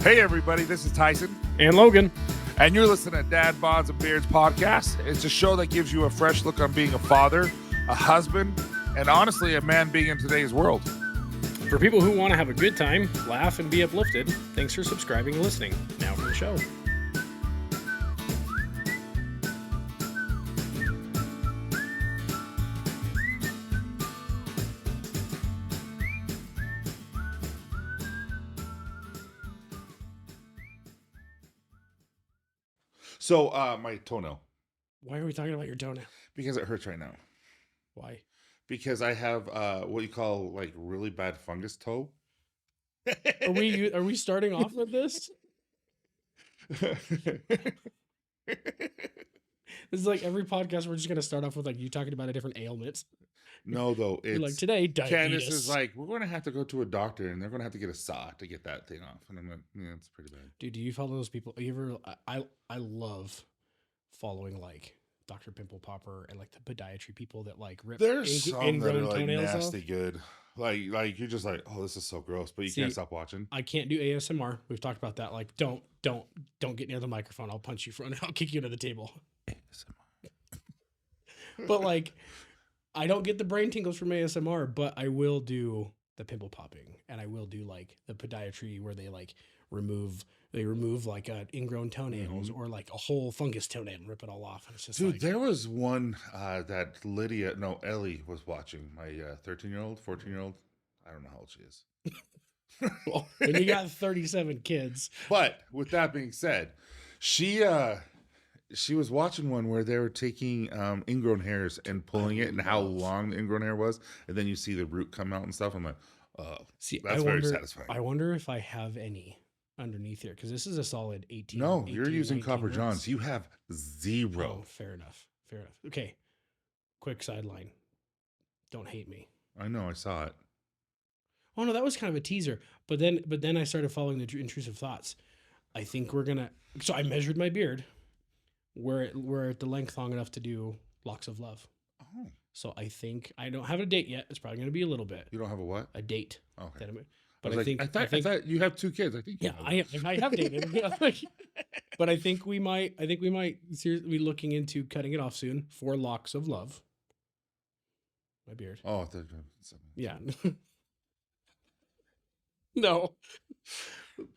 Hey everybody, this is Tyson. And Logan. And you're listening to Dad, Bods, and Beards podcast. It's a show that gives you a fresh look on being a father, a husband, and honestly, a man being in today's world. For people who want to have a good time, laugh, and be uplifted, thanks for subscribing and listening. Now for the show. So, my toenail. Why are we talking about your toenail? Because it hurts right now. Why? Because I have what you call like really bad fungus toe. Are we starting off with this? This is like every podcast we're just gonna start off with like you talking about a different ailment. No, though, You're it's like today diabetes. Candace is like, we're going to have to go to a doctor, and they're going to have to get a saw to get that thing off. And I'm like, yeah, it's pretty bad. Dude, do you follow those people? You ever? I love following like Dr. Pimple Popper and like the podiatry people that like rip There's some that are like toenails nasty off. good. Like you're just like, oh, this is so gross, but you can't stop watching. I can't do ASMR. We've talked about that. Like, don't get near the microphone. I'll punch you front. I'll kick you under the table. ASMR. But like, I don't get the brain tingles from ASMR, but I will do the pimple popping, and I will do like the podiatry where they like remove like ingrown toenails or like a whole fungus toenail and rip it all off. And it's just Dude, like, there was one that Ellie was watching. My 13-year-old, 14-year-old. I don't know how old she is. well, when you got 37 kids. But with that being said, she was watching one where they were taking ingrown hairs and pulling it and how long the ingrown hair was, and then you see the root come out and stuff. I'm like, oh, that's very satisfying. I wonder if I have any underneath here, because this is a solid 18. No, you're using Copper Johns. You have 0. Oh, fair enough. Okay, quick sideline. Don't hate me. I know, I saw it. Oh no, that was kind of a teaser. But then I started following the intrusive thoughts. I think we're gonna. So I measured my beard. We're at the length long enough to do locks of love. Oh. So I think I don't have a date yet. It's probably going to be a little bit. You don't have a what? A date. Okay. But I thought you have 2 kids. I think. Yeah, I have dated. But I think we might seriously be looking into cutting it off soon for locks of love. My beard. Oh, yeah. No.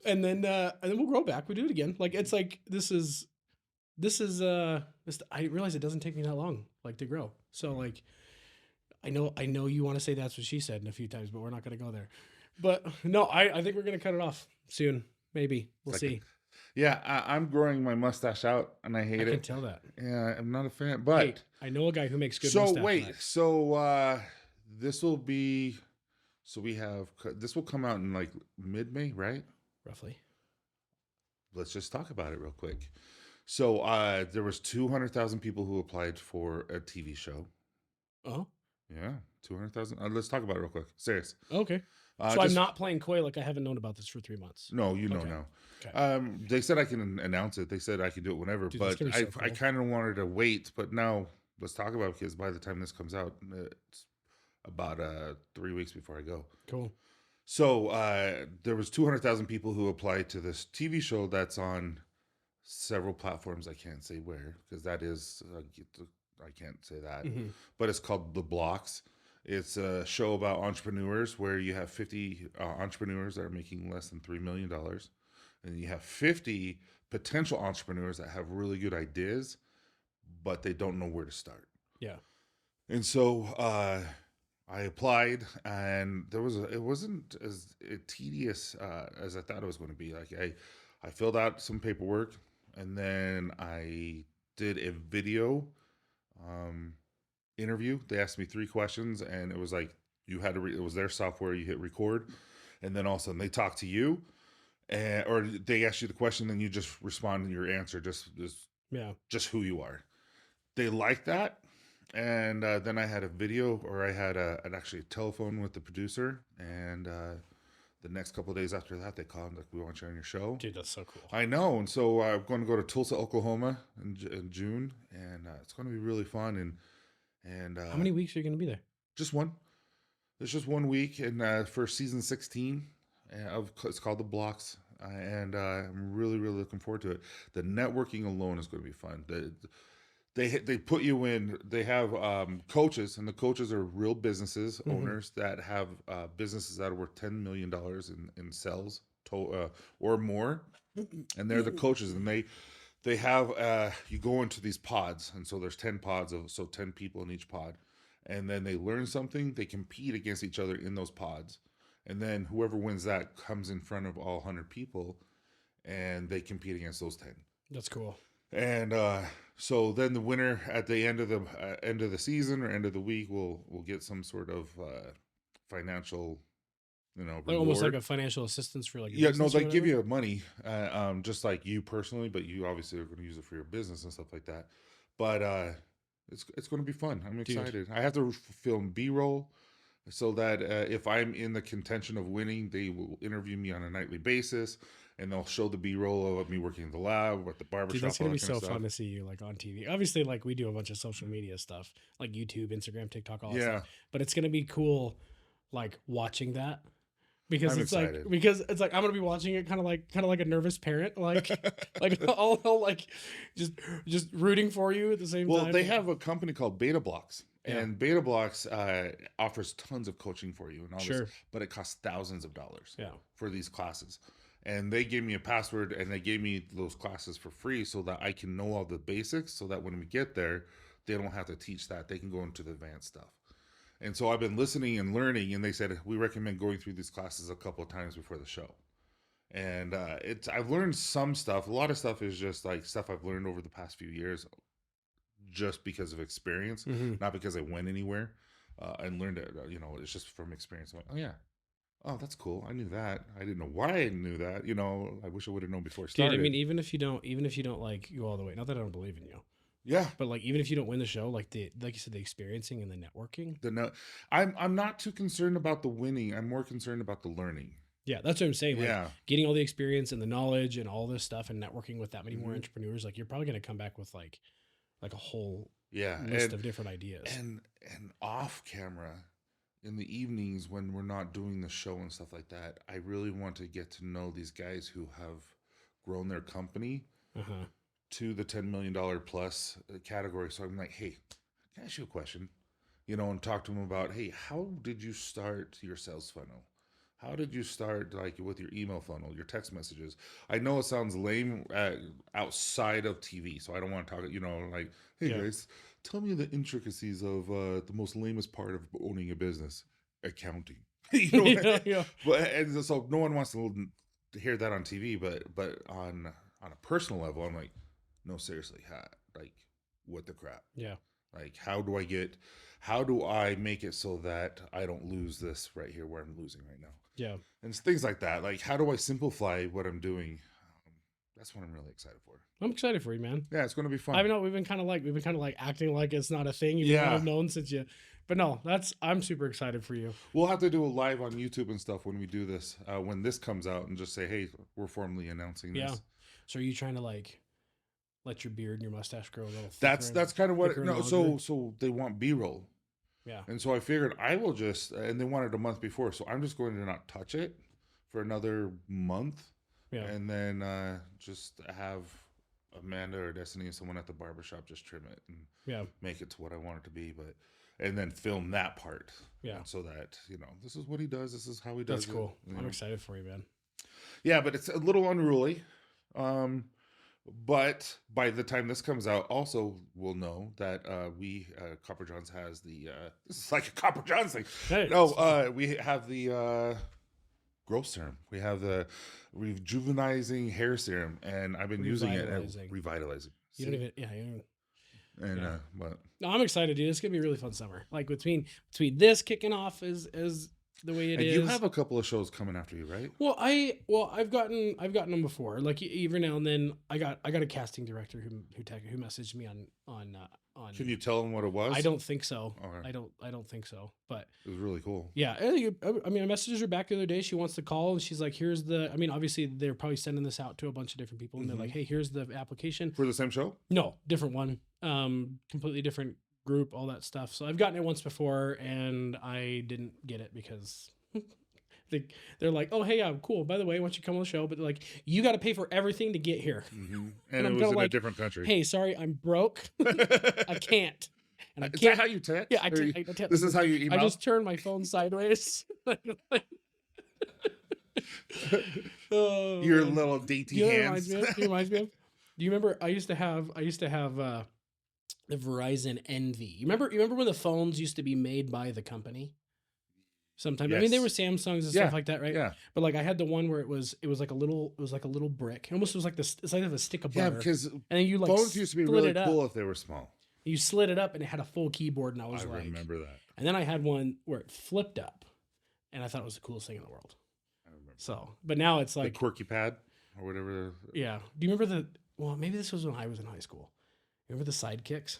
And then we'll grow back. We do it again. Like it's like this is I realize it doesn't take me that long like to grow. So like I know you want to say that's what she said in a few times, but we're not going to go there. But no, I think we're going to cut it off soon. Maybe. We'll see. Yeah, I'm growing my mustache out and I hate it. I can tell that. Yeah, I'm not a fan, but hey, I know a guy who makes good mustache. So this will be this will come out in like mid-May, right? Roughly. Let's just talk about it real quick. So there was 200,000 people who applied for a TV show. Oh? Yeah, 200,000. Let's talk about it real quick. Serious. Okay. So I'm not playing coy like I haven't known about this for 3 months. No, you know now. Okay. They said I can announce it. They said I can do it whenever, but I kind of wanted to wait. But now let's talk about it, because by the time this comes out, it's about 3 weeks before I go. Cool. So there was 200,000 people who applied to this TV show that's on several platforms. I can't say where, because that is I can't say that. Mm-hmm. But it's called The Blocks. It's a show about entrepreneurs where you have 50 entrepreneurs that are making less than $3 million, and you have 50 potential entrepreneurs that have really good ideas, but they don't know where to start. Yeah. And so I applied, and it wasn't as tedious as I thought it was going to be. Like I filled out some paperwork, and then I did a video interview. They asked me 3 questions, and it was like you had to. It was their software. You hit record, and then all of a sudden they talk to you, or they ask you the question, and you just respond to your answer, just who you are. They like that. And then I had a video, or I had actually a telephone with the producer, and the next couple of days after that, they called and like, we want you on your show. Dude, that's so cool. I know. And so I'm going to go to Tulsa, Oklahoma in June, and it's going to be really fun. And how many weeks are you going to be there? Just one. It's just 1 week, and for season 16, it's called The Blocks. and I'm really, really looking forward to it. The networking alone is going to be fun. They put you in. They have coaches, and the coaches are real businesses owners that have businesses that are worth $10 million in sales or more, and they're the coaches, and they have you go into these pods, and so there's 10 pods of 10 people in each pod, and then they learn something. They compete against each other in those pods, and then whoever wins that comes in front of all 100 people, and they compete against those 10. That's cool. And so then the winner at the end of the season or end of the week will get some sort of financial, Like almost like a financial assistance for like yeah, no, they give you money, just like you personally, but you obviously are going to use it for your business and stuff like that. But it's going to be fun. I'm excited. I have to film B-roll so that if I'm in the contention of winning, they will interview me on a nightly basis, and they'll show the B-roll of me working in the lab, at the barbershop. Dude, that's gonna be so fun to see you like on TV. Obviously, like we do a bunch of social media stuff, like YouTube, Instagram, TikTok, all that stuff. But it's gonna be cool, like watching that. Because I'm excited. Like I'm gonna be watching it kind of like a nervous parent, like all like just rooting for you at the same time. Well, they have a company called Beta Blocks, and Beta Blocks offers tons of coaching for you and all this, but it costs thousands of dollars for these classes. And they gave me a password, and they gave me those classes for free so that I can know all the basics, so that when we get there, they don't have to teach that. They can go into the advanced stuff. And so I've been listening and learning, and they said, we recommend going through these classes a couple of times before the show. And I've learned some stuff. A lot of stuff is just like stuff I've learned over the past few years just because of experience, not because I went anywhere and learned it. It's just from experience. I'm like, oh, yeah. Oh, that's cool. I knew that. I didn't know why I knew that. I wish I would have known before I started. Dude, I mean, even if you don't like go all the way, not that I don't believe in you. Yeah. But like even if you don't win the show, like you said, the experiencing and the networking. I'm not too concerned about the winning. I'm more concerned about the learning. Yeah, that's what I'm saying. Like getting all the experience and the knowledge and all this stuff and networking with that many more entrepreneurs, like you're probably gonna come back with like a whole list of different ideas. And off camera, in the evenings when we're not doing the show and stuff like that, I really want to get to know these guys who have grown their company to the $10 million plus category. So I'm like, hey, can I ask you a question? And talk to them about, hey, how did you start your sales funnel? How did you start like with your email funnel, your text messages? I know it sounds lame outside of TV, so I don't want to talk, like, hey guys, tell me the intricacies of the most lamest part of owning a business, accounting. But and so no one wants to hear that on TV, but on a personal level, I'm like, no, seriously, like what the crap? Yeah. Like how do I make it so that I don't lose this right here where I'm losing right now? Yeah. And it's things like that. Like how do I simplify what I'm doing? That's what I'm really excited for. I'm excited for you, man. Yeah, it's going to be fun. I know we've been kind of like acting like it's not a thing. I've known since you, but no, I'm super excited for you. We'll have to do a live on YouTube and stuff when we do this, when this comes out, and just say, hey, we're formally announcing this. Yeah. So are you trying to like let your beard and your mustache grow a little thicker? That's kind of what. So they want B-roll. Yeah. And so I figured I will just, and they wanted a month before, so I'm just going to not touch it for another month. Yeah. And then just have Amanda or Destiny or someone at the barbershop just trim it and make it to what I want it to be. And then film that part. Yeah. So that, this is what he does. This is how he does it. That's cool. I'm excited for you, man. Yeah, but it's a little unruly. But by the time this comes out, also we'll know that Copper Johns has the this is like a Copper Johns thing. Hey, no, we have the growth serum. We have the rejuvenizing hair serum, and I've been using it as revitalizing. You don't even, you don't. And but no, I'm excited, dude. It's gonna be a really fun summer. Like between this kicking off as the way it is. You have a couple of shows coming after you, right? Well, I've gotten them before. Like every now and then, I got a casting director who messaged me on. Can you tell them what it was? I don't think so. Okay. I don't think so. But it was really cool. Yeah, I mean, I messaged her back the other day. She wants to call, and she's like, "Here's the." I mean, obviously they're probably sending this out to a bunch of different people, and they're like, "Hey, here's the application for the same show." No, different one. Completely different group, all that stuff. So I've gotten it once before, and I didn't get it because they're like, oh, hey, cool. By the way, why don't you come on the show? But they're like, you got to pay for everything to get here. And And it I'm was kinda in a like, different country. hey, sorry, I'm broke. I can't. And I Is that can't. how you text? Yeah, I Or text. this is how you email? I just turned my phone sideways. Oh, Your man. little dainty You know what it hands. reminds me of? Do you remember I used to have the Verizon Envy. You remember when the phones used to be made by the company? Sometimes I mean they were Yes. Samsungs and Yeah, stuff like that, right? Yeah. But like I had the one where it was like a little brick. It almost was like this. It's like a stick of Yeah, butter. because And then you like phones used to be split really it up. cool if they were small. You slid it up and it had a full keyboard, and I I was like, remember that. and then I had one where it flipped up, and I thought it was the coolest thing in the world. I remember. So, but now it's The like, quirky pad or whatever. yeah. Do you remember well, maybe this was when I was in high school. Remember the sidekicks?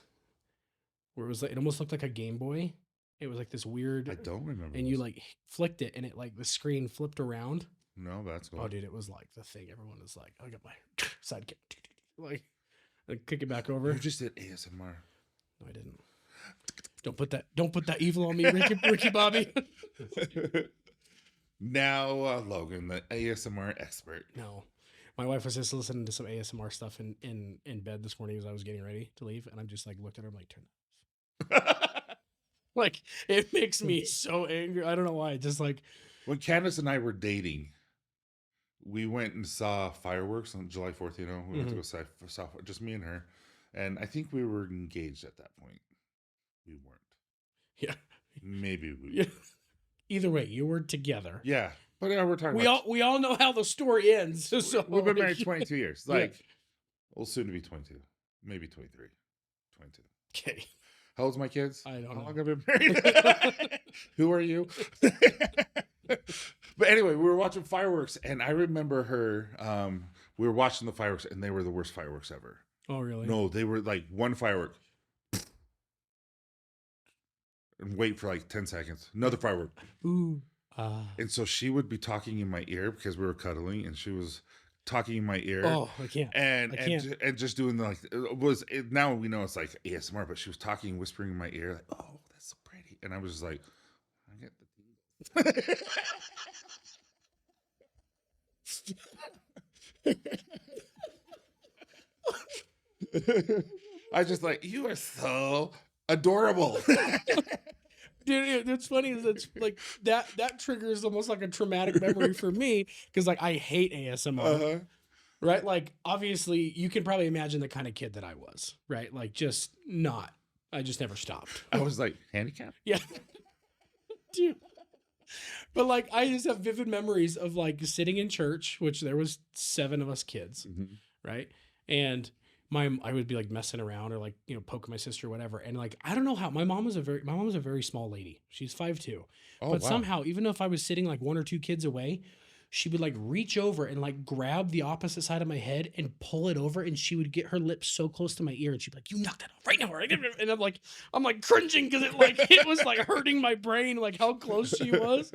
Where it was like, it almost looked like a Game Boy. It was like this weird. I don't remember. And you like flicked it, and it like the screen flipped around. No, that's cool. Oh, dude, it was like the thing. Everyone was like, I got my sidekick. Like kick it back over. You just did ASMR. No, I didn't. Don't put that evil on me, Ricky Bobby. Now, Logan, the ASMR expert. No. My wife was just listening to some ASMR stuff in bed this morning as I was getting ready to leave, and I'm just like looked at her, I'm like, turn it off. Like, it makes me so angry. I don't know why. Just like When Candace and I were dating, we went and saw fireworks on July 4th. You know, we went to go saw just me and her, and I think we were engaged at that point. We weren't. Yeah. Maybe we. Yeah. Either way, you were together. Yeah, but we're talking. We all know how the story ends. So we've been married 22 years. Yeah. Like, we'll soon to be 22, maybe 23, 22. Okay. How old's my kids? I don't How know. long have I been married? Who are you? But anyway, we were watching fireworks, and I remember her. We were watching the fireworks, and they were the worst fireworks ever. Oh, really? No, they were like one firework, and wait for like 10 seconds. Another firework. Ooh. And so she would be talking in my ear because we were cuddling, and she was talking in my ear. Oh, I can't. And I can't. and just doing the, like now we know it's like ASMR, but she was talking, whispering in my ear, like, "Oh, that's so pretty," and I was just like, "I get the." I just like, you are so adorable. Dude, it's funny is it's like that triggers almost like a traumatic memory for me because like I hate ASMR. Right? Like obviously you can probably imagine the kind of kid that I was, right? Like just not. I just never stopped. I was like, handicapped? Yeah. Dude. But like I just have vivid memories of like sitting in church, which there was 7 of us kids, right? And I would be like messing around or like, you know, poking my sister or whatever. And like, I don't know how my mom was a very small lady. She's 5'2". Oh, But wow. somehow, even if I was sitting like 1 or 2 kids away, she would like reach over and like grab the opposite side of my head and pull it over. And she would get her lips so close to my ear and she'd be like, you knock that off right now. Right? And I'm like cringing because it was like hurting my brain, like how close she was.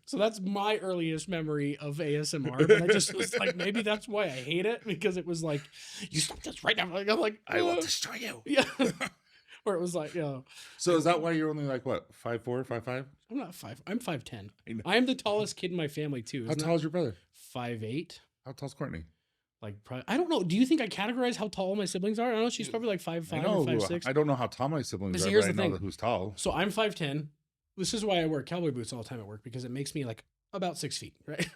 So that's my earliest memory of ASMR. But I just was like, maybe that's why I hate it, because it was like, you stop this right now. Like, I'm like, I will destroy you. Yeah. Or it was like, you know. So is that why you're only like what, 5'4", 5'5"? I'm not 5. I'm 5'10". I know. I am the tallest kid in my family too. How tall is your brother? 5'8". How tall's Courtney? Like, probably, I don't know. Do you think I categorize how tall my siblings are? I don't know. She's probably like 5'5" I or know. 5'6". I don't know how tall my siblings But are, here's but I the know thing. who's tall. So I'm 5'10". This is why I wear cowboy boots all the time at work, because it makes me like about 6 feet, right?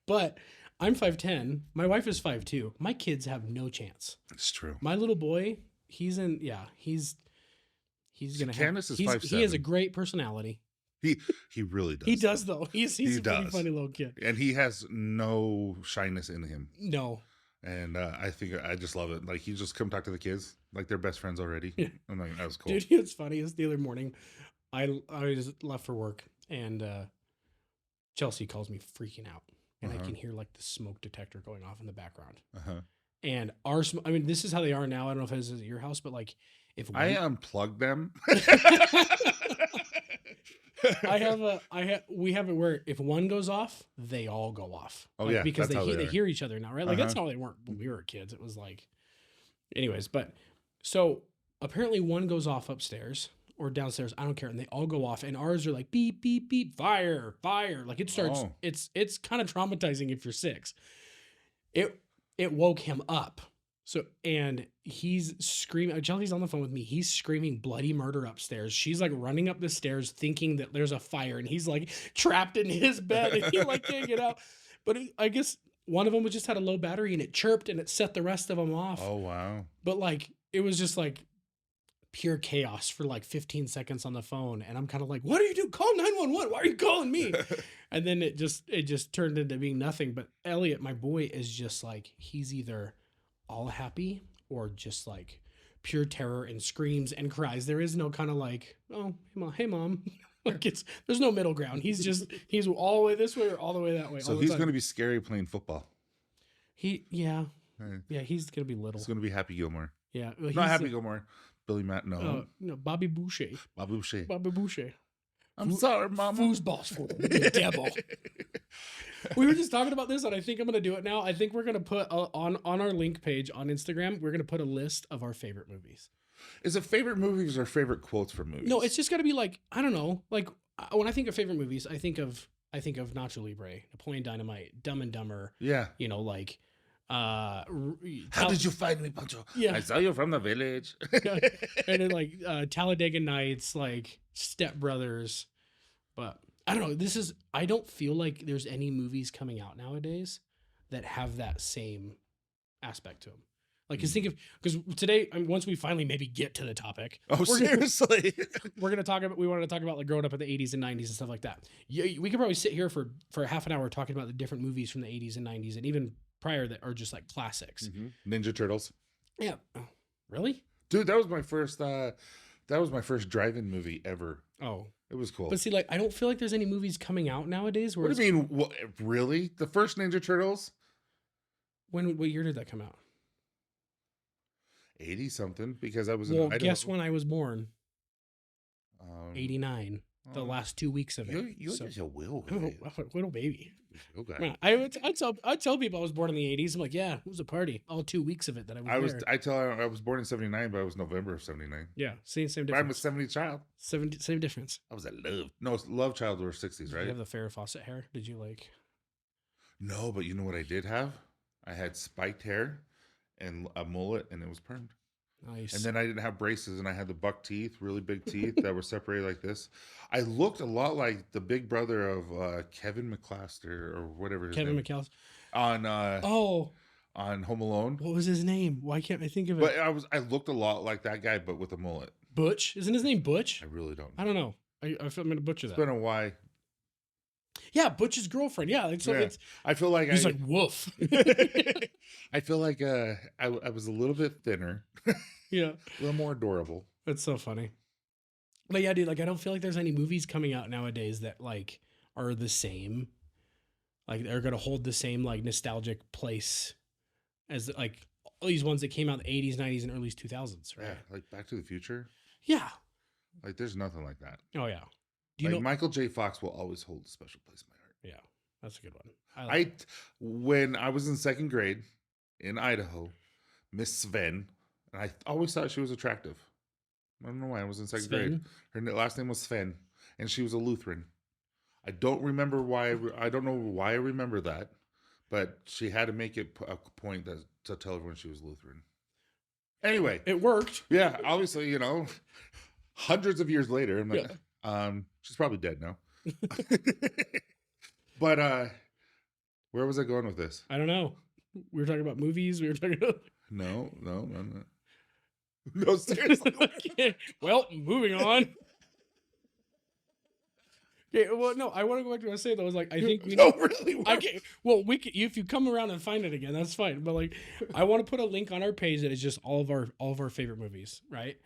But I'm 5'10". My wife is 5'2". My kids have no chance. It's true. My little boy, he's gonna have. Candace is He 5'7". has a great personality. He really does. He does though. He's He a pretty does. funny little kid. And he has no shyness in him. No. And I think I just love it. Like, he just come talk to the kids like they're best friends already. Yeah. I'm like, that was cool. Dude, it's funny. It's the other morning. I just left for work, and Chelsea calls me freaking out, and I can hear like the smoke detector going off in the background. And I mean, this is how they are now. I don't know if it's at your house, but like if I unplugged them. we have it where if one goes off, they all go off. Oh, like, yeah, because that's how they they are. hear each other now, right? Like that's how they weren't when we were kids. It was like, anyways. But so apparently one goes off upstairs. or downstairs. I don't care. And they all go off, and ours are like beep, beep, beep, fire, fire. Like it starts. Oh. It's kind of traumatizing if you're 6. It woke him up. So, and he's screaming. Jelly's on the phone with me. He's screaming bloody murder upstairs. She's like running up the stairs thinking that there's a fire, and he's like trapped in his bed and he like can't get out. But I guess one of them just had a low battery and it chirped and it set the rest of them off. Oh, wow. But like, it was just like pure chaos for like 15 seconds on the phone. And I'm kind of like, what are you doing? Call 911. Why are you calling me? And then it just turned into being nothing. But Elliot, my boy, is just like, he's either all happy or just like pure terror and screams and cries. There is no kind of like, oh, hey mom. Like there's no middle ground. He's all the way this way or all the way that way. So he's going to be scary playing football. Yeah, he's going to be little. He's going to be Happy Gilmore. Yeah. Not Happy Gilmore. Billy Matt, no. No, Bobby Boucher. Bobby Boucher. Bobby Boucher. I'm sorry, Mama. Foosball's for the devil. We were just talking about this, and I think I'm going to do it now. I think we're going to put on our link page on Instagram, we're going to put a list of our favorite movies. Is it favorite movies or favorite quotes from movies? No, it's just got to be like, I don't know. Like when I think of favorite movies, I think of Nacho Libre, Napoleon Dynamite, Dumb and Dumber. Yeah. You know, like how did you find me, Pancho? Yeah. I saw you from the village. And then like Talladega Nights, like Step Brothers. But I don't know. I don't feel like there's any movies coming out nowadays that have that same aspect to them. Like, because today, once we finally maybe get to the topic. Oh, seriously? We wanted to talk about like growing up in the 80s and 90s and stuff like that. Yeah, we could probably sit here for half an hour talking about the different movies from the 80s and 90s and even prior that are just like classics. Mm-hmm. Ninja Turtles. Yeah. Oh, really? Dude, that was my first drive-in movie ever. Oh. It was cool. But see, like, I don't feel like there's any movies coming out nowadays where What do you mean? What, really? The first Ninja Turtles? What year did that come out? 80 something, because I was in Idaho. Guess when I was born. 89. The Oh. last 2 weeks of it. You're just a little baby. Okay. Man, I tell people I was born in the 80s. I'm like, yeah, it was a party. All 2 weeks of it that I was there. I was born in 79, but I was November of 79. Yeah, same difference. I'm a 70 child. Same difference. I was a love child were 60s, right? Did you have the Farrah Fawcett hair? Did you like? No, but you know what I did have? I had spiked hair and a mullet, and it was permed. Nice. And then I didn't have braces, and I had the buck teeth, really big teeth that were separated like this. I looked a lot like the big brother of Kevin McClaster or whatever his name. Kevin McCallister. On Home Alone. What was his name? Why can't I think of it? But I looked a lot like that guy, but with a mullet. Butch? Isn't his name Butch? I really don't know. I don't know. I feel I'm gonna butcher that. It's been a while. Yeah, Butch's girlfriend. Yeah, it's I feel like he's like woof. I feel like I was a little bit thinner. Yeah, a little more adorable. That's so funny. But yeah, dude, like I don't feel like there's any movies coming out nowadays that like are the same. Like they're gonna hold the same like nostalgic place as like all these ones that came out in the 80s, 90s, and early 2000s, right? Yeah, like Back to the Future. Yeah. Like there's nothing like that. Oh yeah. Do you know Michael J. Fox will always hold a special place in my heart. Yeah, that's a good one. When I was in second grade in Idaho, Miss Sven, and I always thought she was attractive. I don't know why. I was in second grade. Her last name was Sven, and she was a Lutheran. I don't remember why. I don't know why I remember that, but she had to make it a point to tell everyone she was Lutheran. Anyway, it worked. Yeah, obviously, hundreds of years later, I'm like, she's probably dead now. But where was I going with this? I don't know. We were talking about movies. We were talking about No, seriously. Well, moving on. Okay, well, no, I want to go back to what I was saying though. I was like, I think we really. Well, we can, if you come around and find it again, that's fine. But like, I want to put a link on our page that is just all of our favorite movies, right?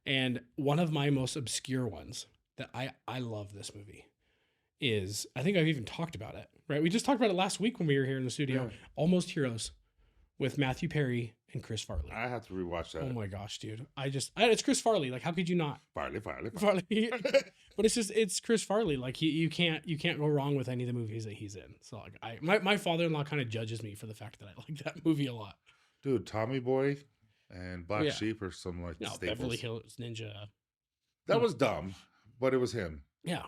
And one of my most obscure ones that I love this movie is, I think I've even talked about it, right? We just talked about it last week when we were here in the studio. Yeah. Almost Heroes with Matthew Perry and Chris Farley. I have to rewatch that. Oh my gosh, dude. It's Chris Farley. Like, how could you not? Farley. But it's Chris Farley. Like you can't go wrong with any of the movies that he's in. So like my father-in-law kind of judges me for the fact that I like that movie a lot. Dude, Tommy Boy and Black Sheep are some like staples. Beverly Hills Ninja. That was dumb, but it was him. Yeah.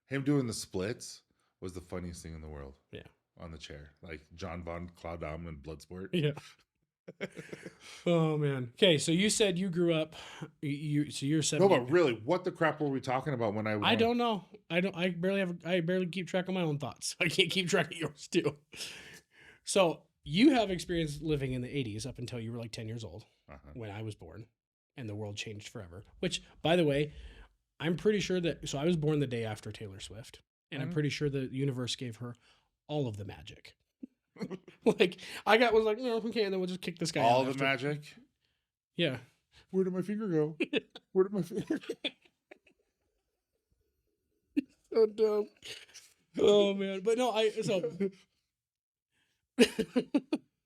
Him doing the splits was the funniest thing in the world. Yeah. On the chair, like John Von Claudam in Bloodsport. Yeah. Oh man. Okay, so you said you grew up. So you're 7. No, but really, what the crap were we talking about when I don't know. I barely keep track of my own thoughts. I can't keep track of yours too. So you have experience living in the 80s up until you were like 10 years old when I was born, and the world changed forever. Which, by the way, I'm pretty sure that. So I was born the day after Taylor Swift, and I'm pretty sure the universe gave her all of the magic. Like was like, no, okay, and then we'll just kick this guy all out the after. magic. Yeah. Where did my finger go? Where did my finger go? So dumb. Oh man. But no, so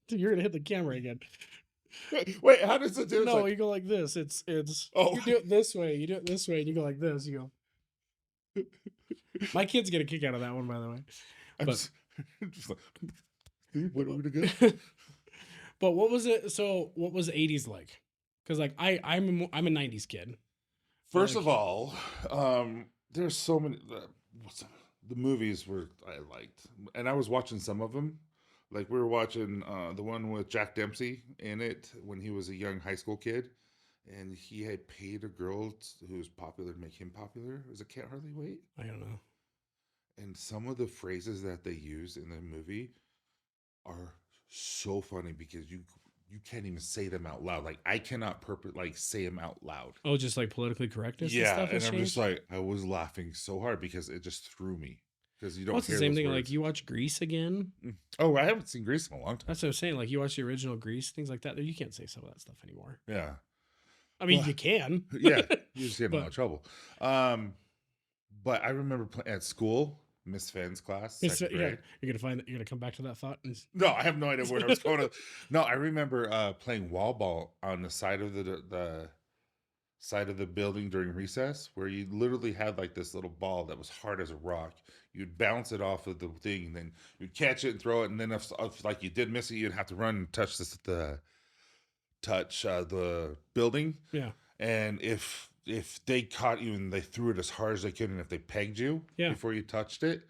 you're gonna hit the camera again. Wait, how does it do it? No, like... you go like this. It's oh, you do it this way, and you go like this, you go. My kid's get a kick out of that one, by the way. I'm But just like, what are we gonna but what was it? So what was the 80s like? Because like I'm a 90s kid. First of all, there's so many. The movies I liked, and I was watching some of them. Like we were watching the one with Jack Dempsey in it when he was a young high school kid, and he had paid a girl who was popular to make him popular. Was it Can't Hardly Wait? I don't know. And some of the phrases that they use in the movie are so funny because you can't even say them out loud. Like I cannot say them out loud. Oh, just like politically correctness. Yeah, and stuff and I'm just like I was laughing so hard because it just threw me. Because you don't. What's the same thing? Words. Like you watch Grease again? Oh, I haven't seen Grease in a long time. That's what I'm saying. Like you watch the original Grease, things like that. You can't say some of that stuff anymore. Yeah. I mean, you can. Yeah, you just get in a lot of trouble. But I remember at school, Miss Fenn's class. Yeah, you're gonna come back to that thought. No, I have no idea where I was going. No, I remember playing wall ball on the side of the side of the building during recess, where you literally had like this little ball that was hard as a rock. You'd bounce it off of the thing, and then you'd catch it and throw it, and then if like you did miss it, you'd have to run and touch the building. Yeah. And if they caught you and they threw it as hard as they could, and if they pegged you before you touched it,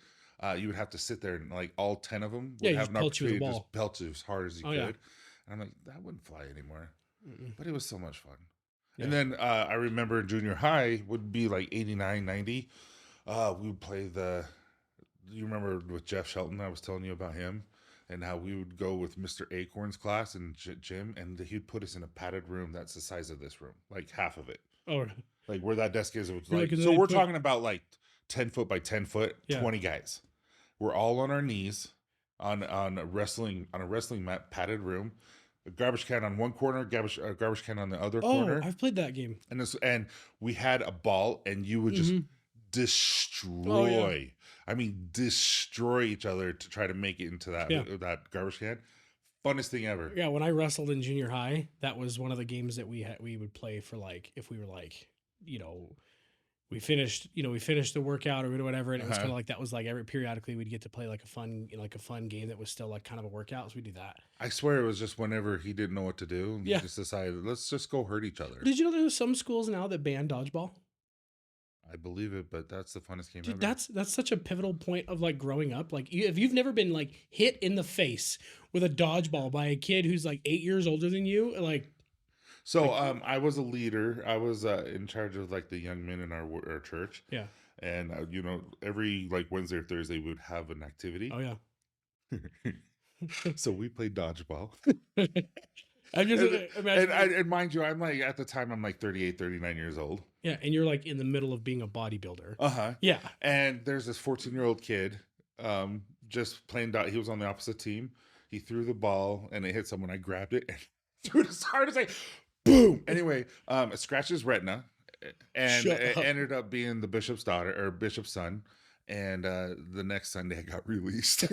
you would have to sit there and like all 10 of them would have an opportunity to just pelt you as hard as you could. Yeah. And I'm like, that wouldn't fly anymore. But it was so much fun. Yeah. And then I remember junior high would be like 89, 90. We would play you remember with Jeff Shelton, I was telling you about him, and how we would go with Mr. Acorn's class in gym, and he'd put us in a padded room that's the size of this room, like half of it. Oh, like where that desk is. It was like, so we're talking about like 10 foot by 10 foot, 20 guys. We're all on our knees on a wrestling mat, padded room. A garbage can on one corner, garbage can on the other corner. I've played that game. And we had a ball, and you would just destroy. I mean, destroy each other to try to make it into that garbage can. Funnest thing ever. Yeah, when I wrestled in junior high, that was one of the games that we would play for, like, if we were like, we finished the workout or whatever, and it was kind of like that was like periodically we'd get to play like a fun game that was still like kind of a workout. So we do that. I swear it was just whenever he didn't know what to do, he just decided, let's just go hurt each other. Did you know there's some schools now that ban dodgeball? I believe it, but that's the funnest game ever. That's such a pivotal point of like growing up. Like if you've never been like hit in the face with a dodgeball by a kid who's like 8 years older than you, like. So I was a leader. I was in charge of like the young men in our church. Yeah. And every like Wednesday or Thursday we would have an activity. Oh yeah. So we played dodgeball. I'm just imagine. And mind you, I'm like at the time I'm like 38, 39 years old. Yeah, and you're like in the middle of being a bodybuilder. Yeah. And there's this 14-year-old kid just playing he was on the opposite team. He threw the ball and it hit someone. I grabbed it and threw it as hard as boom. Anyway, it scratched his retina, and it ended up being the bishop's daughter or bishop's son. And the next Sunday I got released.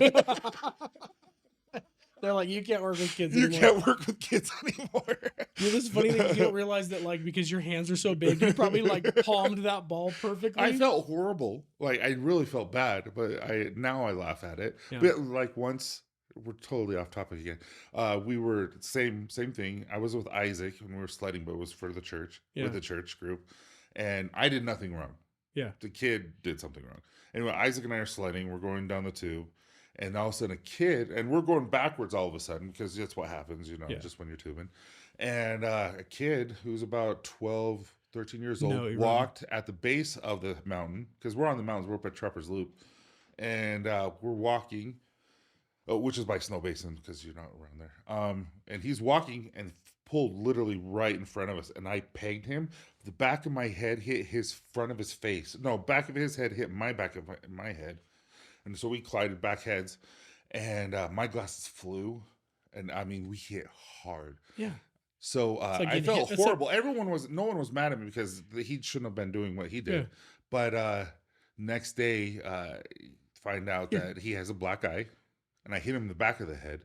They're like, you can't work with kids anymore. You can't work with kids anymore. This funny thing, you don't realize that, like, because your hands are so big, you probably like palmed that ball perfectly. I felt horrible. Like, I really felt bad, but now I laugh at it. Yeah. But like once, we're totally off topic again. We were same thing. I was with Isaac when we were sledding, but it was for the church with the church group. and I did nothing wrong. Yeah. The kid did something wrong. Anyway, Isaac and I are sledding. We're going down the tube, and all of a sudden, a kid, and we're going backwards all of a sudden because that's what happens, just when you're tubing. And a kid who's about 12, 13 years old walked at the base of the mountain because we're on the mountains. We're up at Trapper's Loop, and we're walking, which is by Snow Basin because you're not around there. And he's walking and pulled literally right in front of us, and I pegged him. The back of my head hit his front of his face. No, back of his head hit my back of my head, and so we collided back heads, and my glasses flew, and I mean we hit hard. Yeah. So I felt horrible. No one was mad at me because he shouldn't have been doing what he did. Yeah. But next day, find out that he has a black eye, and I hit him in the back of the head.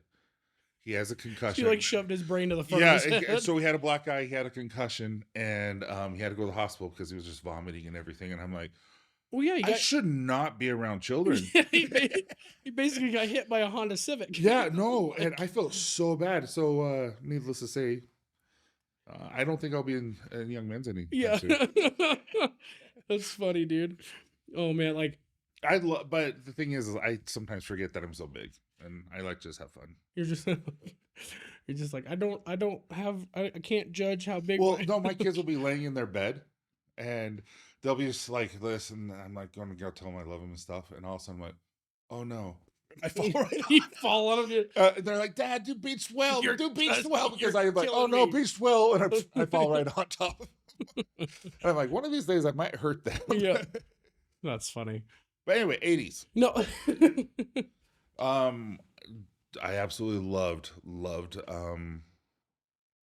He has a concussion. He shoved his brain to the front of his head. So he had a black eye, he had a concussion, and he had to go to the hospital because he was just vomiting and everything. And I'm like, well, yeah, I should not be around children. He basically got hit by a Honda Civic. Yeah, no, and I felt so bad. So needless to say, I don't think I'll be in Young Men's anytime soon. That's funny, dude. Oh man, but the thing is I sometimes forget that I'm so big, and I like to just have fun. You're just like I can't judge how big. Well, no, my kids will be laying in their bed, and they'll be just like this, and I'm like going to go tell them I love them and stuff, and all of a sudden I'm like, oh no. I fall right on. You fall on them. They're like, Dad, do beach swell. Do beach swell. Because I'm like, oh no, beach swell. And I fall right on top. And I'm like, one of these days I might hurt them. Yeah. That's funny. But anyway, 80s. No. I absolutely loved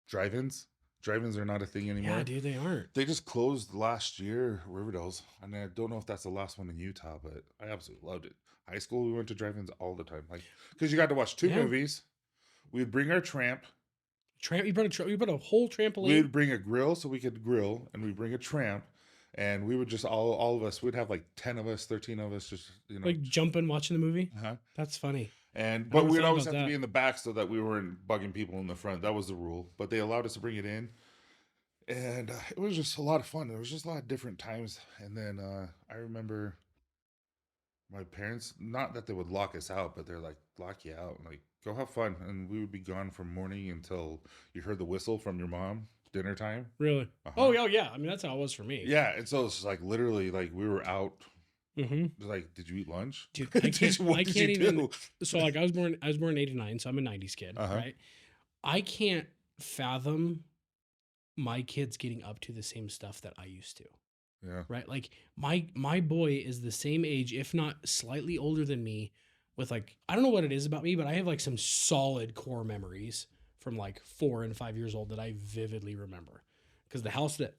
drive-ins. Drive-ins are not a thing anymore. Yeah, dude, they aren't. They just closed last year, Riverdale's. And I don't know if that's the last one in Utah, but I absolutely loved it. High school, we went to drive-ins all the time, because you got to watch two movies. We'd bring our tramp. You brought a whole trampoline. We'd bring a grill so we could grill, and we'd bring a tramp, and we would just all of us. We'd have 10 of us, 13 of us, just jumping, watching the movie. Uh-huh. That's funny. But we'd always have to be in the back so that we weren't bugging people in the front. That was the rule. But they allowed us to bring it in, and it was just a lot of fun. There was just a lot of different times, and then I remember. My parents, not that they would lock us out, but they're like, lock you out, and go have fun. And we would be gone from morning until you heard the whistle from your mom, dinner time. Really? Uh-huh. Oh, yeah. I mean, that's how it was for me. Yeah. And so it's literally we were out. Mm-hmm. Did you eat lunch? Dude, I can't even. So I was born in 89, so I'm a 90s kid, right? I can't fathom my kids getting up to the same stuff that I used to. Yeah. Right. My boy is the same age, if not slightly older than me, with I don't know what it is about me, but I have some solid core memories from 4 and 5 years old that I vividly remember. Because the house that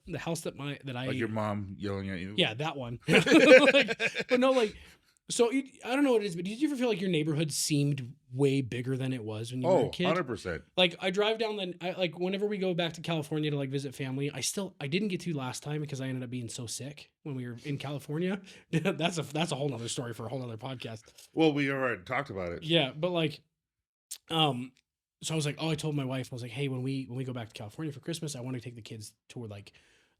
I your mom yelling at you. Yeah, that one. But no, so I don't know what it is, but did you ever feel like your neighborhood seemed way bigger than it was when you were a kid? 100%. I drive down whenever we go back to California to visit family, I didn't get to last time because I ended up being so sick when we were in California. That's a whole nother story for a whole nother podcast. Well, we already talked about it. Yeah, but so I was like, I told my wife, I was like, hey, when we go back to California for Christmas, I want to take the kids toward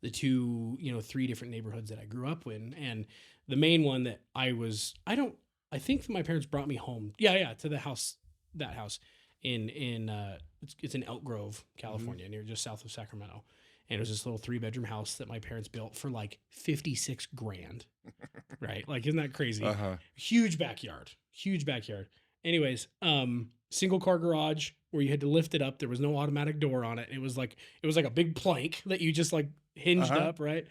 the two, 3 different neighborhoods that I grew up in. And the main one that I think that my parents brought me home. Yeah, to that house in it's in Elk Grove, California, near just south of Sacramento. And it was this little 3-bedroom house that my parents built for $56,000. Right? Isn't that crazy? Uh-huh. Huge backyard. Anyways, single car garage where you had to lift it up. There was no automatic door on it. It was like a big plank that you just hinged up, right?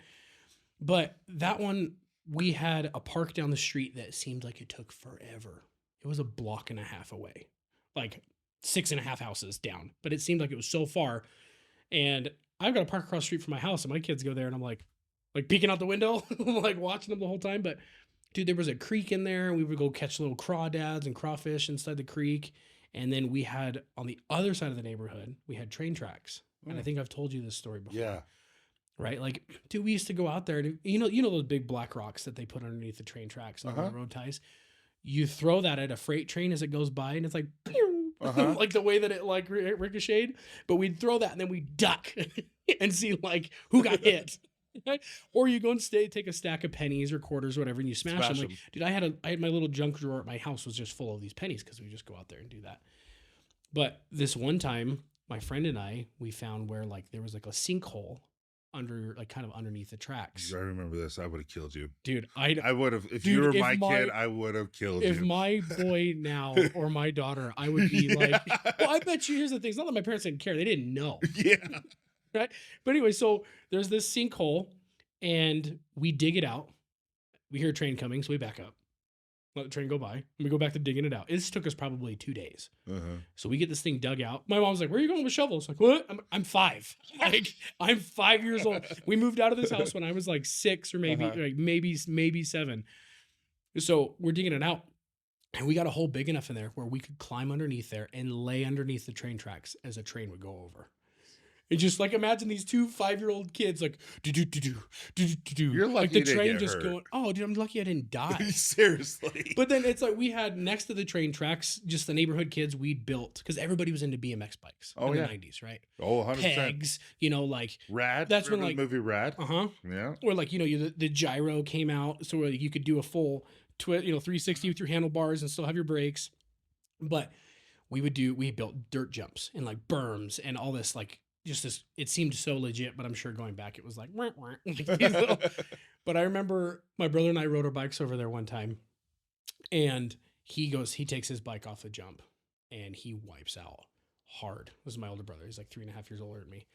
But that one, we had a park down the street that seemed like it took forever. It was a block and a half away, 6.5 houses down, but it seemed like it was so far. And I've got a park across the street from my house, and my kids go there, and I'm like peeking out the window, watching them the whole time. But dude, there was a creek in there, and we would go catch little crawdads and crawfish inside the creek. And then we had, on the other side of the neighborhood, we had train tracks. And I think I've told you this story before. Yeah. Right? Dude, we used to go out there to, you know those big black rocks that they put underneath the train tracks and the road ties? You throw that at a freight train as it goes by, and it's pew! The way that it ricocheted. But we'd throw that, and then we'd duck and see who got hit. Or you go and take a stack of pennies or quarters or whatever, and you smash them. Like, 'em. dude, I had my little junk drawer at my house was just full of these pennies because we just go out there and do that. But this one time, my friend and we found where like there was like a sinkhole under, like kind of underneath the tracks. I remember this. I would have killed you, Dude. I would have. If Dude, you were if my my- kid, I would have killed If you. my boy now or my daughter, I would be like, well, I bet you. Here's the thing: it's not that my parents didn't care; they didn't know. Yeah. Right. But anyway, so there's this sinkhole, and we dig it out. We hear a train coming, so we back up, let the train go by, and we go back to digging it out. This took us probably 2 days. So we get this thing dug out. My mom's like, "Where are you going with shovels?" Like, what? I'm 5. Like, I'm 5 years old. We moved out of this house when I was like 6 or maybe 7. So we're digging it out. And we got a hole big enough in there where we could climb underneath there and lay underneath the train tracks as a train would go over. And just like imagine these 2 5-year-old kids like do. You're lucky like the you didn't train get just hurt. going. Oh, dude, I'm lucky I didn't die. Seriously. But then it's like we had next to the train tracks just the neighborhood kids we'd built because everybody was into BMX bikes in the 90s, right? Oh, 100%. Pegs, like Rad. That's when, Remember like- the movie Rad. Yeah. or like the gyro came out, so like you could do a full 360 with your handlebars and still have your brakes. But we built dirt jumps and like berms and all this like just this. It seemed so legit, but I'm sure going back it was like, wah, wah, like these little. But I remember my brother and I rode our bikes over there one time, and he takes his bike off the jump, and he wipes out hard. This is my older brother. He's like 3.5 years older than me.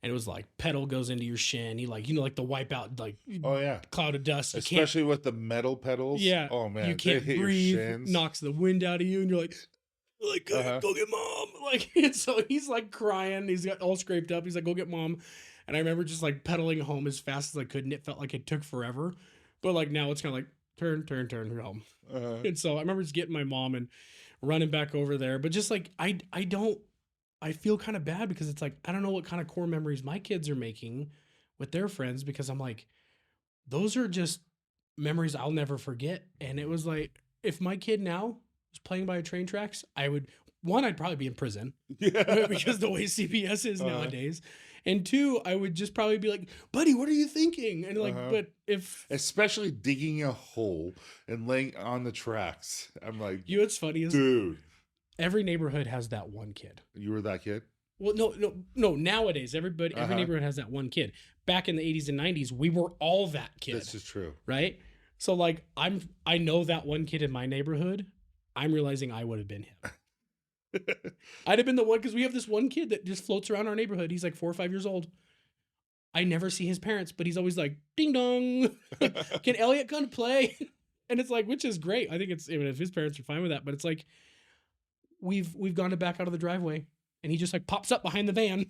And it was like pedal goes into your shin. He like the wipeout like Oh yeah. cloud of dust. Especially with the metal pedals. Yeah. Oh man. You can't they hit breathe. Your shins. Knocks the wind out of you, and you're like go get mom. Like, and so he's like crying. He's got all scraped up. He's like, go get mom. And I remember just like pedaling home as fast as I could, and it felt like it took forever. But like now it's kind of like turn home. And so I remember just getting my mom and running back over there. But just like I feel kind of bad because it's like I don't know what kind of core memories my kids are making with their friends, because I'm like, those are just memories I'll never forget. And it was like, if my kid now was playing by train tracks, I'd probably be in prison. Yeah. Because the way CPS is nowadays. And 2, I would just probably be like, buddy, what are you thinking? And like, but if especially digging a hole and laying on the tracks, I'm like, what's funny is dude, every neighborhood has that one kid. you were that kid. Well, no. Nowadays, every neighborhood has that one kid. Back in the 80s and 90s, we were all that kid. This is true. Right? So like, I know that one kid in my neighborhood. I'm realizing I would have been him. I'd have been the one, because we have this one kid that just floats around our neighborhood. He's like 4 or 5 years old. I never see his parents, but he's always like, ding dong. Can Elliot come play? And it's like, which is great. I think if his parents are fine with that, but it's like, we've gone to back out of the driveway, and he just like pops up behind the van.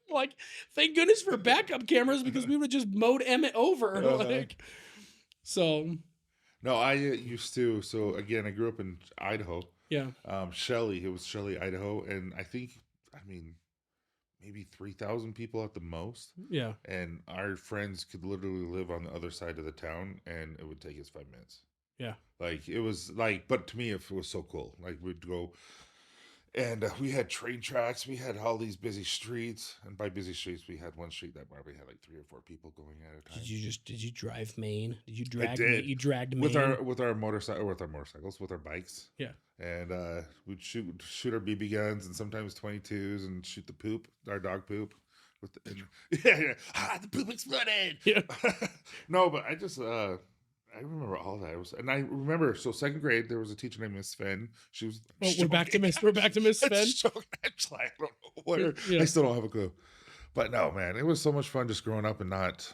Like, thank goodness for backup cameras, because we would have just mowed Emmett over. Like, so. No, I used to. So again, I grew up in Idaho. Yeah. Shelley. It was Shelley, Idaho, and maybe 3,000 people at the most. Yeah. And our friends could literally live on the other side of the town, and it would take us 5 minutes. Yeah. Like, it was like, but to me, it was so cool. Like, we'd go, and we had train tracks. We had all these busy streets, and by busy streets, we had one street that probably had like 3 or 4 people going at a time. Did you drive Maine? Did you drag? did. You dragged Maine with our motorcycles, with our bikes. Yeah. And we'd shoot our BB guns, and sometimes 22s, and shoot the poop, our dog poop. The poop exploded. Yeah. No, but I just I remember all that. I remember. So 2nd grade, there was a teacher named Miss Fenn. She was. We're back to Miss Fenn. I don't know where. Yeah. I still don't have a clue. But no, man, it was so much fun just growing up and not.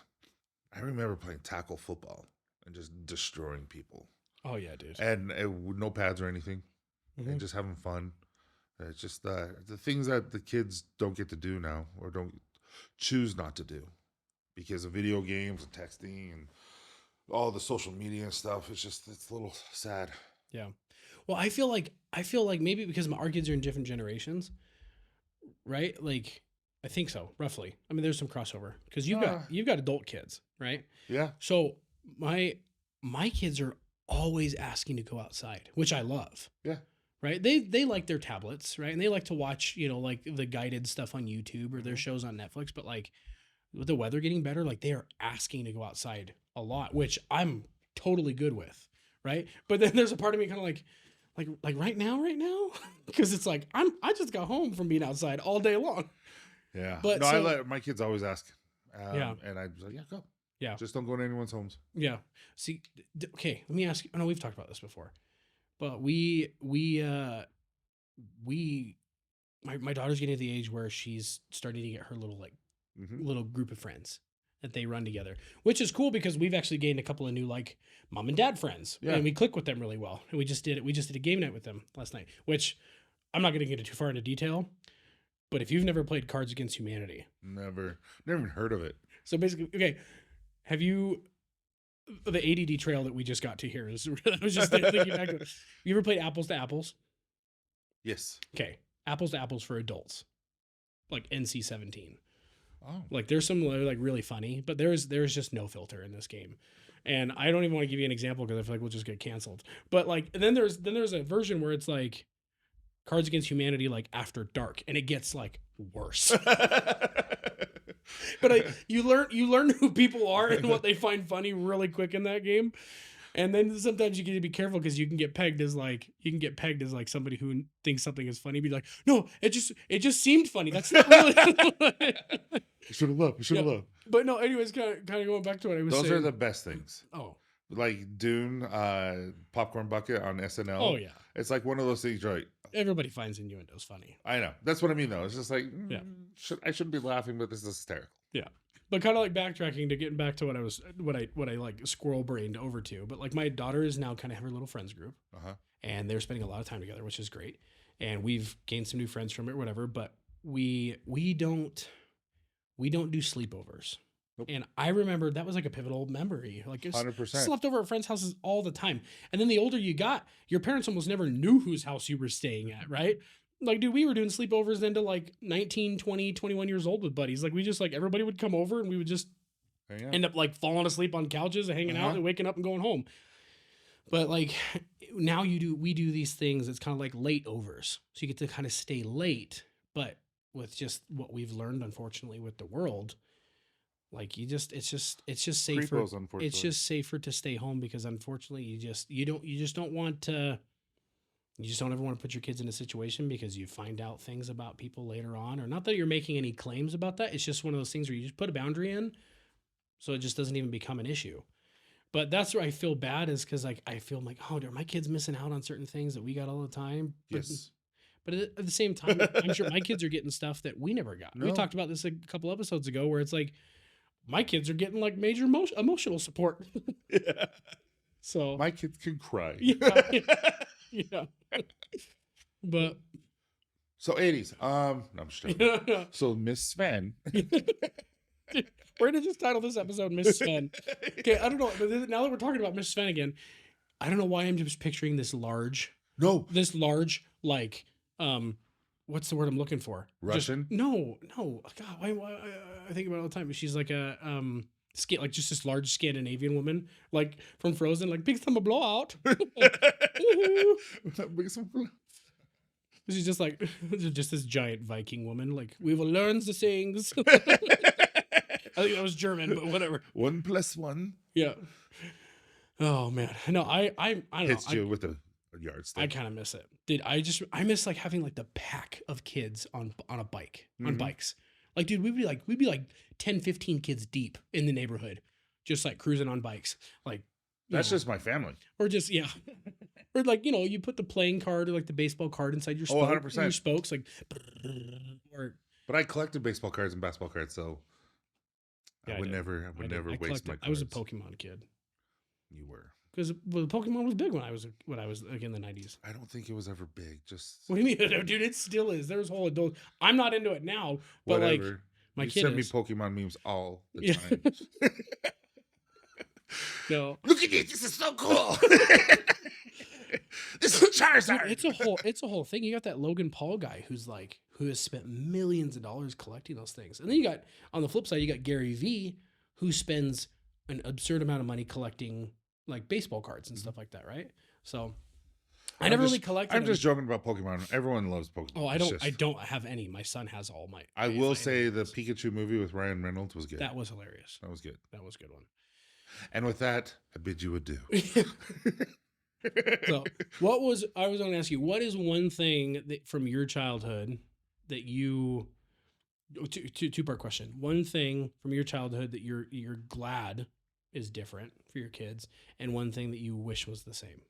I remember playing tackle football and just destroying people. Oh yeah, dude. And with no pads or anything, and just having fun. It's just the things that the kids don't get to do now, or don't choose not to do, because of video games and texting and all the social media and stuff. It's a little sad. Yeah. Well, I feel like maybe because our kids are in different generations, right? Like, I think so, roughly. I mean, there's some crossover, because you've got adult kids, right? Yeah. So my kids are always asking to go outside, which I love. Yeah. Right. They like their tablets, right? And they like to watch, like the guided stuff on YouTube or their shows on Netflix. But like, with the weather getting better, like they are asking to go outside a lot, which I'm totally good with, right? But then there's a part of me kind of like right now, because it's like I just got home from being outside all day long. Yeah. But no, so, I let my kids always ask. Yeah. And I was like, yeah, go. Yeah. Just don't go to anyone's homes. Yeah. See, okay, let me ask you. I know we've talked about this before, but my daughter's getting to the age where she's starting to get her little little group of friends that they run together, which is cool because we've actually gained a couple of new like mom and dad friends, and we click with them really well. And we just did a game night with them last night, which I'm not going to get too far into detail, but if you've never played Cards Against Humanity, never even heard of it. So basically, okay, have you the ADD trail that we just got to here is I was just thinking back to it. You ever played Apples to Apples? Yes. Okay, Apples to Apples for adults, like NC-17. Oh. Like there's some like really funny, but there's just no filter in this game. And I don't even want to give you an example because I feel like we'll just get canceled. But like, and then there's a version where it's like Cards Against Humanity, like After Dark, and it gets like worse. But you learn who people are and what they find funny really quick in that game. And then sometimes you get to be careful because you can get pegged as like somebody who thinks something is funny. Be like, no, it just seemed funny. That's not really. You should have loved. But no, anyways, kind of going back to what I was saying. Those are the best things. Oh, like Dune, Popcorn Bucket on SNL. Oh yeah, it's like one of those things, right? Everybody finds innuendos funny. I know. That's what I mean, though. It's just like, yeah, I shouldn't be laughing, but this is hysterical. Yeah. But kind of like backtracking to getting back to what I like squirrel brained over to. But like my daughter is now kind of have her little friends group, and they're spending a lot of time together, which is great. And we've gained some new friends from it, or whatever. But we don't do sleepovers. Nope. And I remember that was like a pivotal memory. Like 100% slept over at friends' houses all the time. And then the older you got, your parents almost never knew whose house you were staying at, right? Like, dude, we were doing sleepovers into like 19, 20, 21 years old with buddies. Like, we just like everybody would come over and we would just end up like falling asleep on couches and hanging out and waking up and going home. But like now we do these things. It's kind of like late overs. So you get to kind of stay late, but with just what we've learned, unfortunately, with the world, like it's just safer. Creepos, unfortunately. It's just safer to stay home because unfortunately you just don't want to. You just don't ever want to put your kids in a situation because you find out things about people later on, or not that you're making any claims about that. It's just one of those things where you just put a boundary in so it just doesn't even become an issue. But that's where I feel bad is because like I feel like, oh, are my kids missing out on certain things that we got all the time? Yes. But at the same time, I'm sure my kids are getting stuff that we never got. No. We talked about this a couple episodes ago where it's like my kids are getting like major emotional support. Yeah. So my kids can cry. Yeah. Yeah. But so 80s. No, I'm just joking. So Miss Sven. We're gonna just title this episode Miss Sven. Okay, I don't know, but now that we're talking about Miss Sven again, I don't know why I'm just picturing this large, like what's the word I'm looking for? Russian? No. God, why I think about it all the time. She's like a like just this large Scandinavian woman, like from Frozen, like big summer blowout. She's just like just this giant Viking woman, like we will learn the things. I think that was German, but whatever. 1 + 1. Yeah. Oh man, no, I don't hits know. you with a yardstick. I kind of miss it. Dude, I miss like having like the pack of kids on a bike, on bikes. Like, dude, we'd be like 10, 15 kids deep in the neighborhood, just like cruising on bikes. Like, that's just my family. Or just, yeah. Or like, you put the playing card or like the baseball card inside your spoke, 100%. Your spokes, like, but I collected baseball cards and basketball cards, so I would never waste my cards. I was a Pokemon kid. You were. Because Pokemon was big when I was like in the 90s. I don't think it was ever big. Just what do you mean, dude? It still is. There's whole adult. I'm not into it now, but whatever. Like my kid send me is. Pokemon memes all the time. No, look at this. This is so cool. This is Charizard. Dude, it's a whole thing. You got that Logan Paul guy who has spent millions of dollars collecting those things, and then you got on the flip side you got Gary V who spends an absurd amount of money collecting like baseball cards and stuff like that, right? So I never really collected I'm them. just joking about Pokemon. Everyone loves Pokemon. Oh, I don't have any. My son has all my. I will say the Pikachu movie with Ryan Reynolds was good. That was hilarious. That was good. That was a good one. And with that, I bid you adieu. So, I was going to ask you, what is one thing that from your childhood that you, two-part question. One thing from your childhood that you're glad is different for your kids, and one thing that you wish was the same.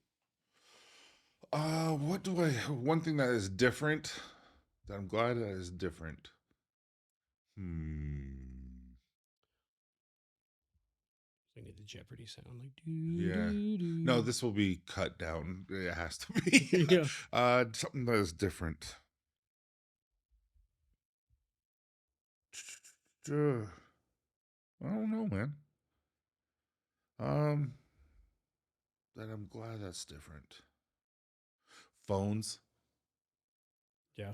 One thing that is different, that I'm glad that is different. I need the Jeopardy sound, like Yeah. No, this will be cut down. It has to be. Yeah. Something that is different. I don't know, man. That I'm glad that's different. Phones. Yeah.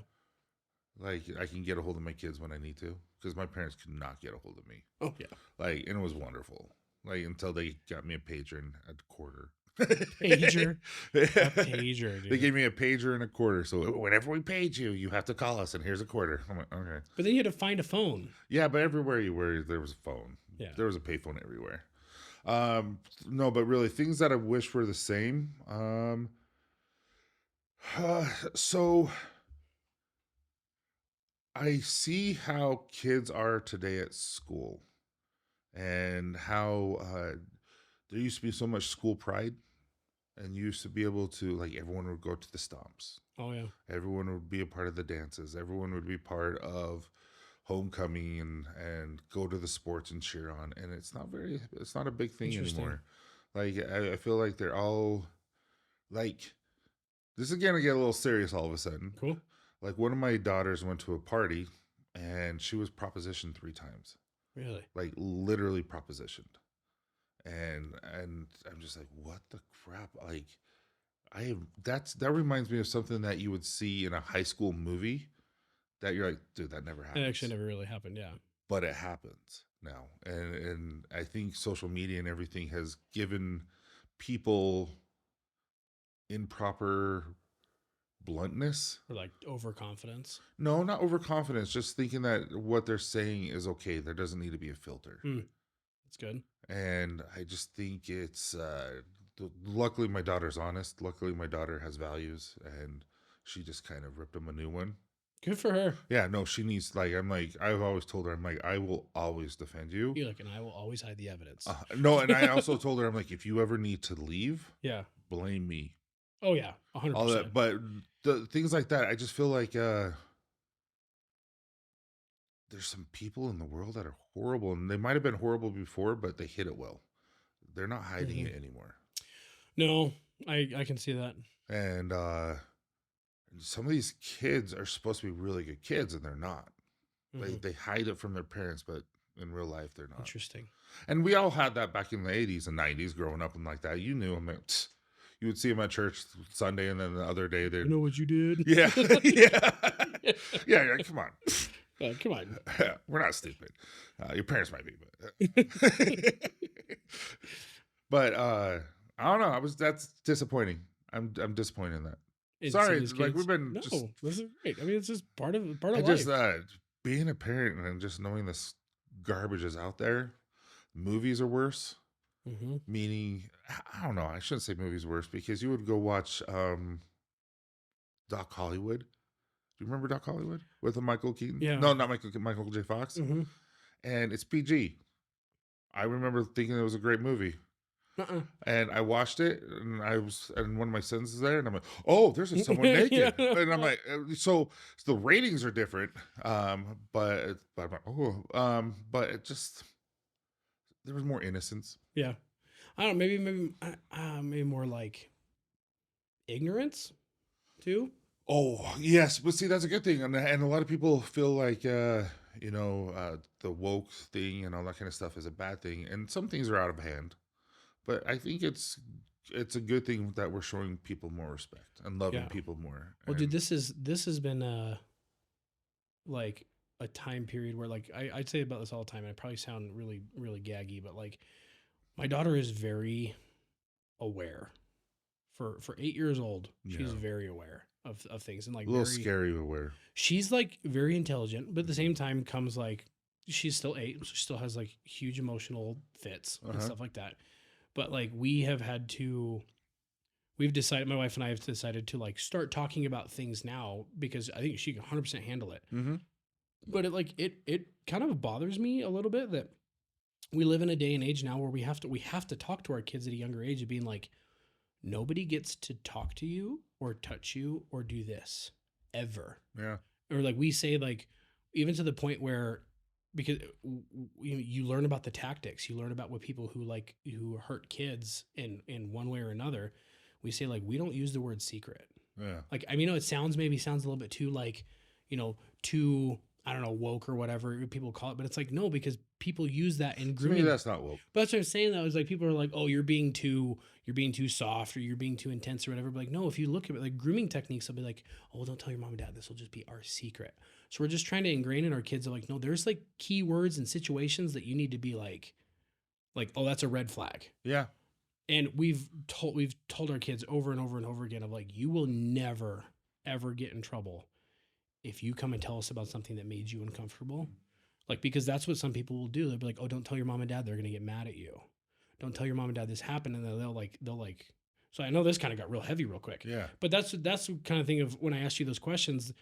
Like, I can get a hold of my kids when I need to, because my parents could not get a hold of me. Oh yeah. Like, and it was wonderful. Like, until they got me a pager and a quarter. Pager. A pager, dude. They gave me a pager and a quarter. So whenever we paid you, you have to call us, and here's a quarter. I'm like, okay. But then you had to find a phone. Yeah, but everywhere you were, there was a phone. Yeah. There was a payphone everywhere. No, but really, things that I wish were the same. So I see how kids are today at school, and how there used to be so much school pride, and you used to be able to, like, everyone would go to the stomps. Oh yeah. Everyone would be a part of the dances. Everyone would be part of homecoming and go to the sports and cheer on. And it's not a big thing anymore. Like, I feel like they're all like, this is gonna get a little serious all of a sudden. Cool. Like, one of my daughters went to a party and she was propositioned 3 times. Really? Like, literally propositioned. And I'm just like, what the crap? Like, that reminds me of something that you would see in a high school movie that you're like, dude, that never happened. It actually never really happened, yeah. But it happens now. And I think social media and everything has given people improper bluntness. Or like overconfidence. No, not overconfidence, just thinking that what they're saying is okay. There doesn't need to be a filter. That's good. And I just think it's luckily my daughter's honest. Luckily my daughter has values, and she just kind of ripped them a new one. Good for her. Yeah, no, she needs, like, I've always told her, I'm like, I will always defend you. You're like, and I will always hide the evidence. No, and I also told her, I'm like, if you ever need to leave, yeah, blame me. Oh yeah, 100%. All that, but the things like that, I just feel like there's some people in the world that are horrible, and they might have been horrible before, but they hid it well. They're not hiding it anymore. No, I can see that. And some of these kids are supposed to be really good kids, and they're not. They hide it from their parents, but in real life, they're not. Interesting. And we all had that back in the 80s and 90s growing up and like that. You knew them. You would see them at church Sunday, and then the other day they'd... You know what you did? Yeah. Yeah, come on. Come on. We're not stupid. Your parents might be, but... But I don't know. That's disappointing. I'm disappointed in that. Sorry, like, we've been... this is great. I mean, it's just part of life. Just being a parent and just knowing this garbage is out there. Movies are worse. Meaning, I don't know. I shouldn't say movies are worse, because you would go watch Doc Hollywood. Do you remember Doc Hollywood with Michael Keaton? Yeah. No, not Michael J. Fox. And it's PG. I remember thinking it was a great movie. And I watched it, and one of my sons is there, and I'm like, oh, there's someone naked. And I'm like, so the ratings are different. But I'm like, oh, but it just, there was more innocence. Yeah. I don't know, maybe more like ignorance too. Oh, yes. But see, that's a good thing. And a lot of people feel like, the woke thing and all that kind of stuff is a bad thing. And some things are out of hand. But I think it's a good thing that we're showing people more respect and loving people more. Well, dude, this has been like a time period where, like, I'd say about this all the time, and I probably sound really, really gaggy, but like, my daughter is very aware for 8 years old, she's Yeah. very aware of things, and like A little very, scary aware. she's like very intelligent, but at the same time comes like she's still 8, so she still has like huge emotional fits and Uh-huh. stuff like that. But like we've decided, my wife and I have decided to like start talking about things now because I think she can 100% handle it. Mm-hmm. But it kind of bothers me a little bit that we live in a day and age now where we have to talk to our kids at a younger age of being like, nobody gets to talk to you or touch you or do this ever. Yeah. Or like we say, like, even to the point where, because you learn about the tactics, you learn about what people who hurt kids in one way or another. We say, like, we don't use the word secret. Yeah. Like, I mean, it sounds a little bit too like, too, I don't know, woke or whatever people call it, but it's like, no, because people use that in To me, grooming. that's not woke. But that's what I'm saying. That was like, people are like, oh, you're being too soft or you're being too intense or whatever. But like, no, if you look at it, like grooming techniques, they'll be like, oh, don't tell your mom and dad. This will just be our secret. So we're just trying to ingrain in our kids, like, no, there's like key words and situations that you need to be like, oh, that's a red flag. Yeah. And we've told our kids over and over and over again of like, you will never ever get in trouble if you come and tell us about something that made you uncomfortable. Like, because that's what some people will do. They'll be like, oh, don't tell your mom and dad, they're going to get mad at you. Don't tell your mom and dad this happened. And then they'll like, so I know this kind of got real heavy real quick. Yeah. But that's the kind of thing of when I asked you those questions,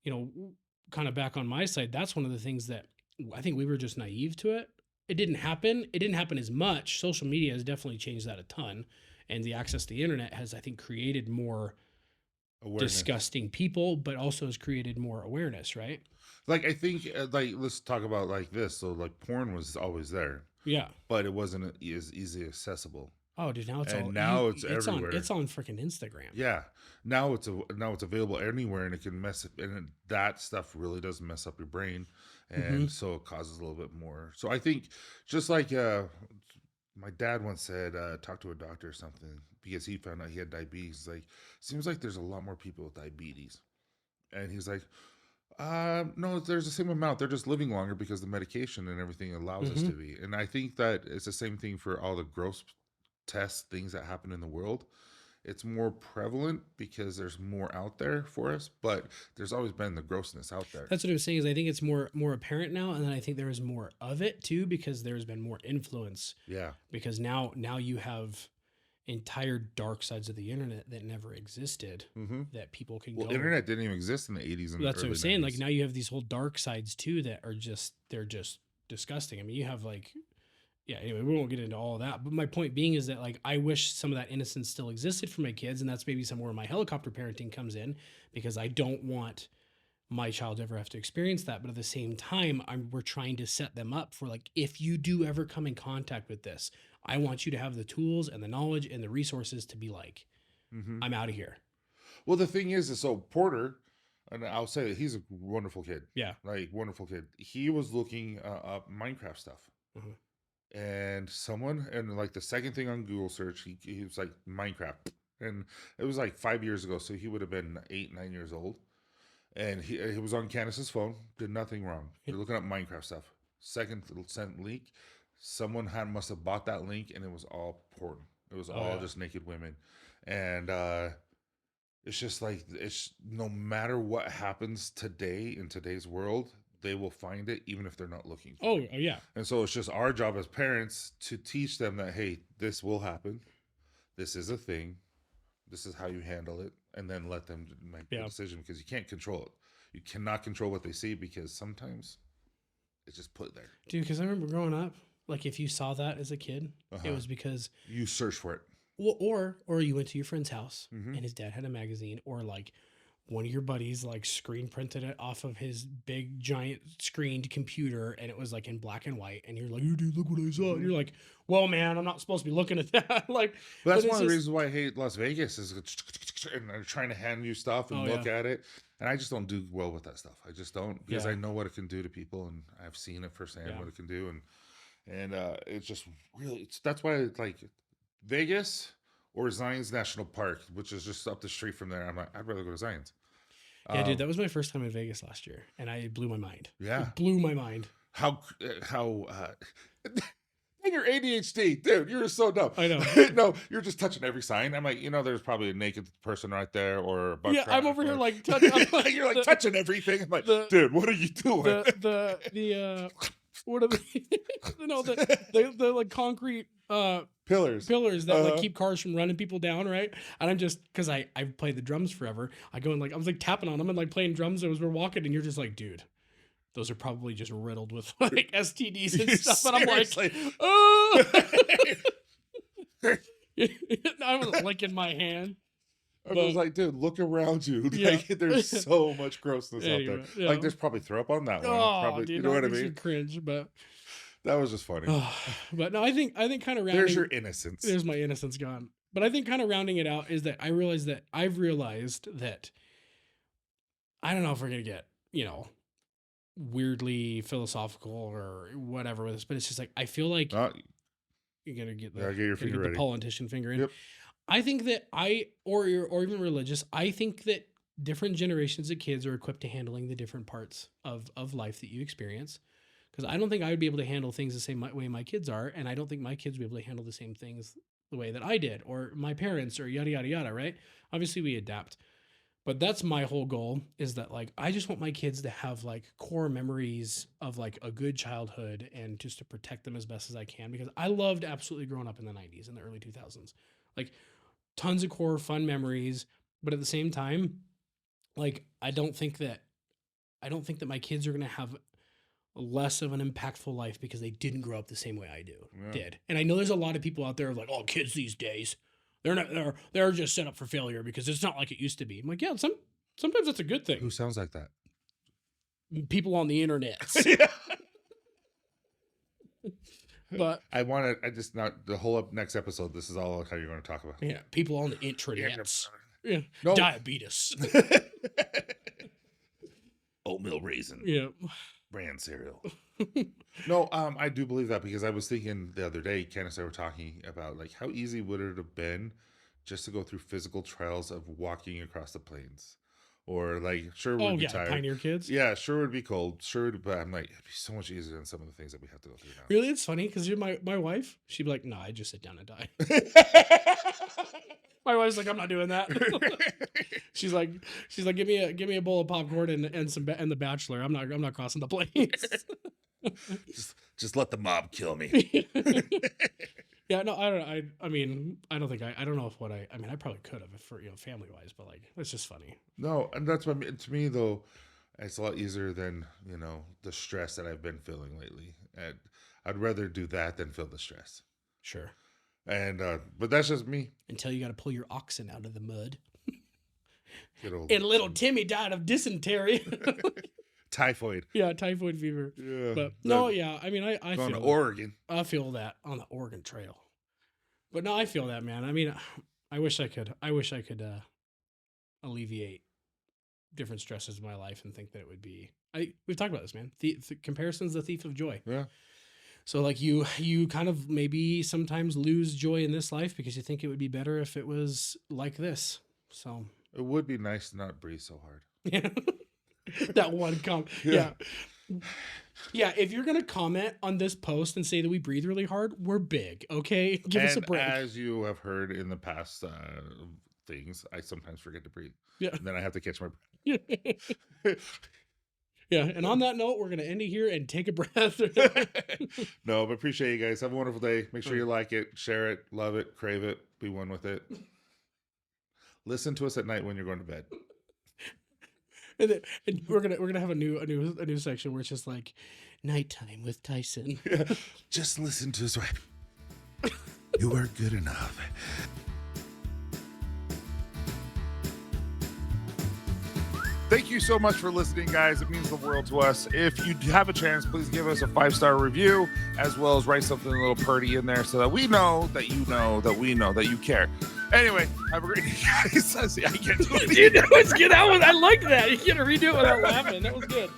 kind of back on my side, that's one of the things that I think we were just naive to it. It didn't happen. It didn't happen as much. Social media has definitely changed that a ton. And the access to the internet has, I think, created more Awareness. disgusting people, but also has created more awareness, right? Like, I think, like, let's talk about like this. So, like, porn was always there, Yeah. but it wasn't as easy accessible. Oh, dude, now it's And all now it's on everywhere. it's on freaking Instagram. Yeah. Now it's available anywhere, and it can mess up, and that stuff really does mess up your brain, and so it causes a little bit more. So I think, just like my dad once said, talk to a doctor or something, because he found out he had diabetes. Like, seems like there's a lot more people with diabetes, and he's like, no, there's the same amount. They're just living longer because the medication and everything allows us to be. And I think that it's the same thing for all the gross test things that happen in the world. It's more prevalent because there's more out there for us, but there's always been the grossness out there. That's what I was saying, is I think it's more apparent now, and then I think there is more of it too because there's been more influence. Yeah. Because now you have entire dark sides of the internet that never existed that people can Well, go. internet didn't even exist in the 80s and That's what early I'm saying. 90s. Like, now you have these whole dark sides too that are just disgusting. I mean, you have like, yeah, anyway, we won't get into all of that. But my point being is that, like, I wish some of that innocence still existed for my kids. And that's maybe somewhere my helicopter parenting comes in, because I don't want my child to ever have to experience that. But at the same time, we're trying to set them up for, like, if you do ever come in contact with this, I want you to have the tools and the knowledge and the resources to be like, I'm out of here. Well, the thing is so Porter, and I'll say that he's a wonderful kid. Yeah. Like, wonderful kid. He was looking up Minecraft stuff. And like the second thing on Google search, he was like, Minecraft. And it was like 5 years ago, so he would have been 8, 9 years old. And he was on Candace's phone, did nothing wrong. They're looking up Minecraft stuff. Second sent link, someone must have bought that link, and it was all porn. It was all just naked women. And it's just like, it's no matter what happens today in today's world, they will find it even if they're not looking for it. Oh, yeah. And so it's just our job as parents to teach them that, hey, this will happen. This is a thing. This is how you handle it. And then let them make the decision, because you can't control it. You cannot control what they see, because sometimes it's just put there. Dude, because I remember growing up, like, if you saw that as a kid, it was because you search for it. Or you went to your friend's house and his dad had a magazine, or like one of your buddies like screen printed it off of his big giant screened computer, and it was like in black and white, and you're like, "You dude, look what I saw." And you're like, "Well, man, I'm not supposed to be looking at that." Like, but that's one of the reasons why I hate Las Vegas, is and they're trying to hand you stuff and look at it, and I just don't do well with that stuff. I just don't, because I know what it can do to people, and I've seen it firsthand what it can do, and it's just really, that's why it's like Vegas or Zion's National Park, which is just up the street from there. I'm like, I'd rather go to Zion's. Yeah, dude, that was my first time in Vegas last year, and it blew my mind. Yeah, it blew my mind. How And you're ADHD, dude. You're so dumb. I know. No, you're just touching every sign. I'm like, there's probably a naked person right there, or a buck. Yeah, I'm over here like you're like touching everything. I'm like, dude, what are you doing? What are the like concrete pillars that like keep cars from running people down, right? And I'm just, because I've played the drums forever, I go and like I was like tapping on them and like playing drums as we're walking, and you're just like, dude, those are probably just riddled with like STDs and stuff. And I'm like, oh. I was licking my hand. I was like, dude, look around you. Yeah. Like, there's so much grossness out there. Yeah. Like, there's probably throw up on that one. Oh, Probably, dude, you know what I mean? Cringe, but that was just funny. But no, I think kind of rounding. There's your innocence. There's my innocence gone. But I think kind of rounding it out is that I've realized that I don't know if we're gonna get weirdly philosophical or whatever with this, but it's just like I feel like you gotta get your finger ready. The politician finger in. Yep. I think that or even religious, I think that different generations of kids are equipped to handling the different parts of life that you experience. Because I don't think I would be able to handle things the same way my kids are, and I don't think my kids would be able to handle the same things the way that I did, or my parents, or yada, yada, yada, right? Obviously, we adapt. But that's my whole goal, is that, like, I just want my kids to have, like, core memories of, like, a good childhood and just to protect them as best as I can, because I loved absolutely growing up in the 90s and the early 2000s. Like, tons of core fun memories, but at the same time, like, I don't think that my kids are going to have less of an impactful life because they didn't grow up the same way I did. And I know there's a lot of people out there like, oh, kids these days, they're just set up for failure because it's not like it used to be. I'm like, yeah, sometimes that's a good thing. Who sounds like that? People on the internet. But the whole next episode, this is all how you're going to talk about. Yeah, people on the intranets. Yeah. No. Diabetes. Oatmeal raisin. Yeah. Brand cereal. No, I do believe that, because I was thinking the other day, Candace and I were talking about, like, how easy would it have been just to go through physical trials of walking across the plains, or like, sure, we'd be tired. Pioneer kids. Yeah, sure, it'd be cold. Sure, but I'm like, it'd be so much easier than some of the things that we have to go through now. Really, it's funny because my wife, she'd be like, "No, I just sit down and die." My wife's like, "I'm not doing that." she's like, give me a bowl of popcorn and The Bachelor. I'm not crossing the plains. just let the mob kill me. Yeah, no, I don't. I mean, I don't think I don't know if I probably could have for family wise, but like it's just funny. No, and that's what to me though, it's a lot easier than the stress that I've been feeling lately. And I'd rather do that than feel the stress. Sure. And but that's just me. Until you got to pull your oxen out of the mud. And little Timmy died of dysentery. Typhoid. Yeah, typhoid fever. Yeah. But no, yeah. I mean, I feel to Oregon. I feel that on the Oregon Trail. But no, I feel that, man. I mean, I wish I could alleviate different stresses in my life and think that it would be. We've talked about this, man. The comparison's the thief of joy. Yeah. So like you kind of maybe sometimes lose joy in this life because you think it would be better if it was like this. So it would be nice to not breathe so hard. Yeah. That one comment. Yeah. Yeah, if you're going to comment on this post and say that we breathe really hard, we're big, okay? Give us a break. As you have heard in the past things, I sometimes forget to breathe. Yeah. And then I have to catch my breath. Yeah, and on that note, we're going to end it here and take a breath. No, but appreciate you guys. Have a wonderful day. Make sure you like it, share it, love it, crave it, be one with it. Listen to us at night when you're going to bed. And we're gonna have a new section where it's just like nighttime with Tyson. Yeah. Just listen to us. You are good enough. Thank you so much for listening, guys. It means the world to us. If you have a chance, please give us a 5-star review, as well as write something a little pretty in there so that we know that you know that we know that you care. Anyway, have a great day, guys. I can't do it. Dude, that was good. I like that. You can't redo it without laughing. That was good.